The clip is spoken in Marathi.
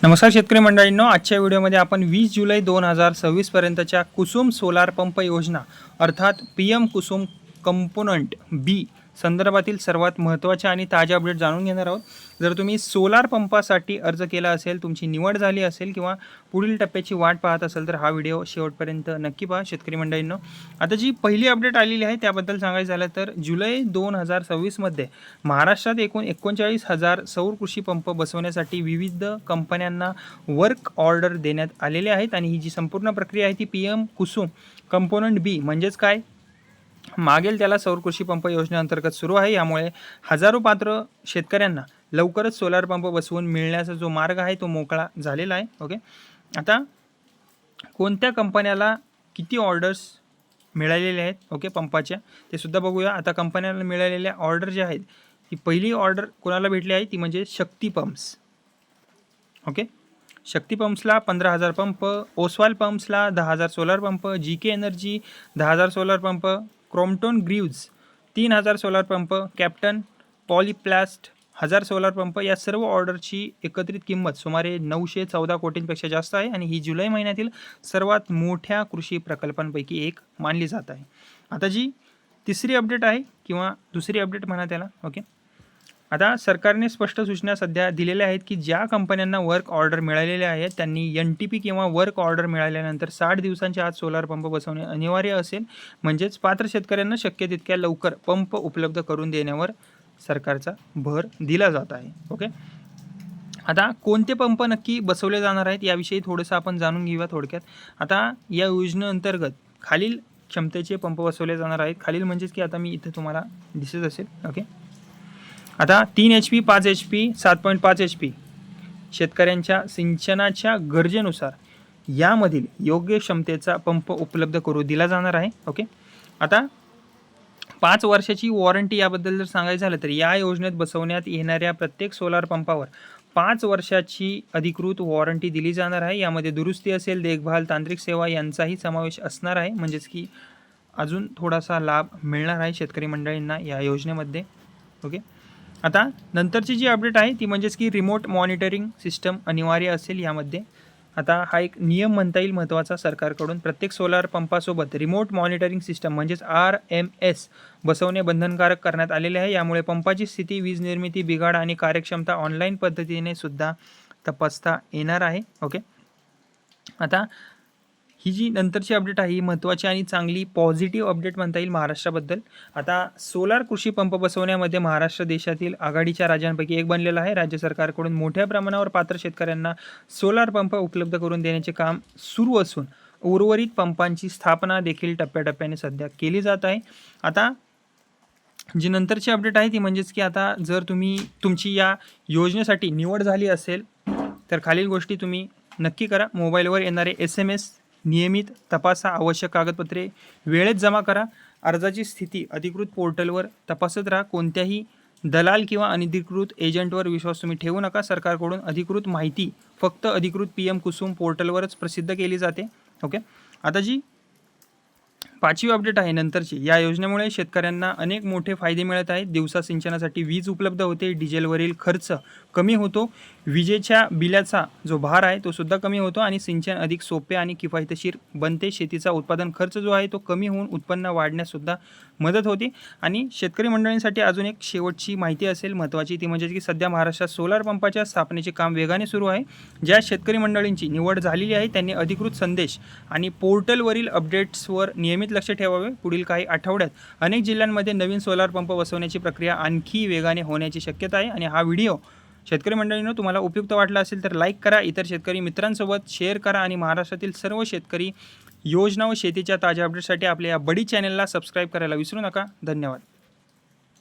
नमस्कार शेतकरी मंडळींनो, आजच्या व्हिडिओमध्ये आपण 20 जुलै 2026 पर्यंतच्या कुसुम सोलार पंप योजना अर्थात PM कुसुम कंपोनंट बी संदर्भातील सर्वात महत्त्वाच्या आणि ताज्या अपडेट जाणून घेणार आहोत। जर तुम्ही सोलार पंपासाठी अर्ज केला असेल, तुमची निवड झाली असेल किंवा पुढील टप्प्याची वाट पाहत असेल तर हा व्हिडिओ शेवटपर्यंत नक्की पहा शेतकरी मंडळींनो। आता जी पहिली अपडेट आलेली आहे त्याबद्दल सांगायचं झालं तर जुलै 2026 मध्ये महाराष्ट्रात एकूण 39,000 सौर कृषी पंप बसवण्यासाठी विविध कंपन्यांना वर्क ऑर्डर देण्यात आलेले आहेत आणि ही जी संपूर्ण प्रक्रिया आहे ती PM कुसुम कंपोनंट बी म्हणजेच काय मागेल त्याला सौर कृषी पंप योजनेअंतर्गत सुरू आहे। यामुळे हजारो पात्र शेतकऱ्यांना लवकरच सोलार पंप बसवून मिळण्याचा जो मार्ग आहे तो मोकळा झालेला आहे। ओके, आता कोणत्या कंपन्याला किती ऑर्डर्स मिळालेले आहेत ओके पंपाच्या ते सुद्धा बघूया। आता कंपन्यांना मिळालेल्या ऑर्डर ज्या आहेत ती पहिली ऑर्डर कोणाला भेटली आहे ती म्हणजे शक्ती पंप्स। ओके, शक्ती पंप्सला 15,000 पंप, ओसवाल पंप्सला 10,000 solar pump, GK energy 10,000 solar pump, Crompton Greaves 3,000 solar pump, Captain Polyplast 1,000 solar pump. या सर्व ऑर्डरची एकत्रित किंमत सुमारे 914 कोटींपेक्षा जास्त आहे आणि ही जुलै महिन्यातील सर्वात मोठ्या कृषी प्रकल्पांपैकी एक मानली जात आहे। आता जी तिसरी अपडेट आहे किंवा दुसरी अपडेट म्हणा त्याला ओके, आता सरकारने स्पष्ट सूचना सध्या दिलेल्या आहेत की ज्या कंपन्यांना वर्क ऑर्डर मिळालेले आहेत त्यांनी NTP किंवा वर्क ऑर्डर मिळाल्यानंतर 60 दिवसांच्या आत सोलार पंप बसवणे अनिवार्य असेल। म्हणजेच पात्र शेतकऱ्यांना शक्य तितक्या लवकर पंप उपलब्ध करून देण्यावर सरकारचा भर दिला जात आहे। ओके, आता कोणते पंप नक्की बसवले जाणार आहेत याविषयी थोडंसं आपण जाणून घेऊया थोडक्यात। आता या योजनेअंतर्गत खालील क्षमतेचे पंप बसवले जाणार आहेत। खालील म्हणजेच की आता मी इथे तुम्हाला दिसत असेल ओके, आता 3 HP, 5 HP, 7.5 HP शेतकऱ्यांच्या सिंचनाच्या गरजेनुसार यामधील योग्य क्षमतेचा पंप उपलब्ध करू दिला जाणार आहे। ओके, आता 5 वर्षाची वॉरंटी याबद्दल जर सांगायचं झालं तर या योजनेत बसवण्यात येणाऱ्या प्रत्येक सोलार पंपावर 5 वर्षाची अधिकृत वॉरंटी दिली जाणार आहे। यामध्ये दुरुस्ती असेल, देखभाल, तांत्रिक सेवा यांचाही समावेश असणार आहे। म्हणजेच की अजून थोडासा लाभ मिळणार आहे शेतकरी मंडळींना या योजनेमध्ये। ओके, आता नंतरची जी अपडेट आहे ती म्हणजेच की रिमोट मॉनिटरिंग सिस्टम अनिवार्य असेल यामध्ये। आता हा एक नियम म्हणता येईल महत्त्वाचा सरकारकडून, प्रत्येक सोलार पंपासोबत रिमोट मॉनिटरिंग सिस्टम म्हणजेच RMS बसवणे बंधनकारक करण्यात आलेले आहे। यामुळे पंपाची स्थिती, वीज निर्मिती, बिघाड आणि कार्यक्षमता ऑनलाईन पद्धतीने सुद्धा तपासता येणार आहे। ओके, आता ही जी नंतरची अपडेट आहे ही महत्त्वाची आणि चांगली पॉझिटिव्ह अपडेट म्हणता येईल महाराष्ट्राबद्दल। आता सोलार कृषी पंप बसवण्यामध्ये महाराष्ट्र देशातील आघाडीच्या राज्यांपैकी एक बनलेला आहे। राज्य सरकारकडून मोठ्या प्रमाणावर पात्र शेतकऱ्यांना सोलार पंप उपलब्ध करून देण्याचे काम सुरू असून उर्वरित पंपांची स्थापना देखील टप्प्याटप्प्याने सध्या केली जात आहे। आता जी नंतरची अपडेट आहे ती म्हणजेच की आता जर तुमची या योजनेसाठी निवड झाली असेल तर खालील गोष्टी तुम्ही नक्की करा। मोबाईलवर येणारे SMS नियमित तपासा, आवश्यक कागदपत्रे वेळेत जमा करा, अर्जाची स्थिती अधिकृत पोर्टलवर तपासत राहा, कोणत्याही दलाल किंवा अनधिकृत एजंटवर विश्वास तुम्ही ठेवू नका। सरकारकडून अधिकृत माहिती फक्त अधिकृत PM कुसुम पोर्टलवरच प्रसिद्ध केली जाते। ओके, आता जी 5वी अपडेट आहे नंतरची, या योजनेमुळे शेतकऱ्यांना अनेक मोठे फायदे मिळत आहेत। दिवसा सिंचनासाठी वीज उपलब्ध होते, डिझेलवरील खर्च कमी होतो, विजेच्या बिलाचा जो भार आहे तो सुद्धा कमी होतो आणि सिंचन अधिक सोपे आणि किफायतशीर बनते। शेतीचा उत्पादन खर्च जो आहे तो कमी होऊन उत्पन्न वाढण्यास सुद्धा मदत होते। आणि शेतकरी मंडळींसाठी अजून एक शेवटची माहिती असेल महत्त्वाची, ती म्हणजे की सध्या महाराष्ट्रात सोलार पंपाच्या स्थापनेचे काम वेगाने सुरू आहे। ज्या शेतकरी मंडळींची निवड झालेली आहे त्यांनी अधिकृत संदेश आणि पोर्टलवरील अपडेट्सवर नियमित लक्ष ठेवावे। पुढील काही आठवड्यात अनेक जिल्ह्यांमध्ये नवीन सोलार पंप बसवण्याची प्रक्रिया आणखी वेगाने होण्याची शक्यता आहे। आणि हा व्हिडिओ शेतकरी मंडळींनो तुम्हाला उपयुक्त वाटला असेल तर लाईक करा, इतर शेतकरी मित्रांसोबत शेअर करा आणि महाराष्ट्रातील सर्व शेतकरी योजना व शेतीच्या ताज्या अपडेटसाठी आपल्या या बडी चॅनलला सबस्क्राईब करायला विसरू नका। धन्यवाद।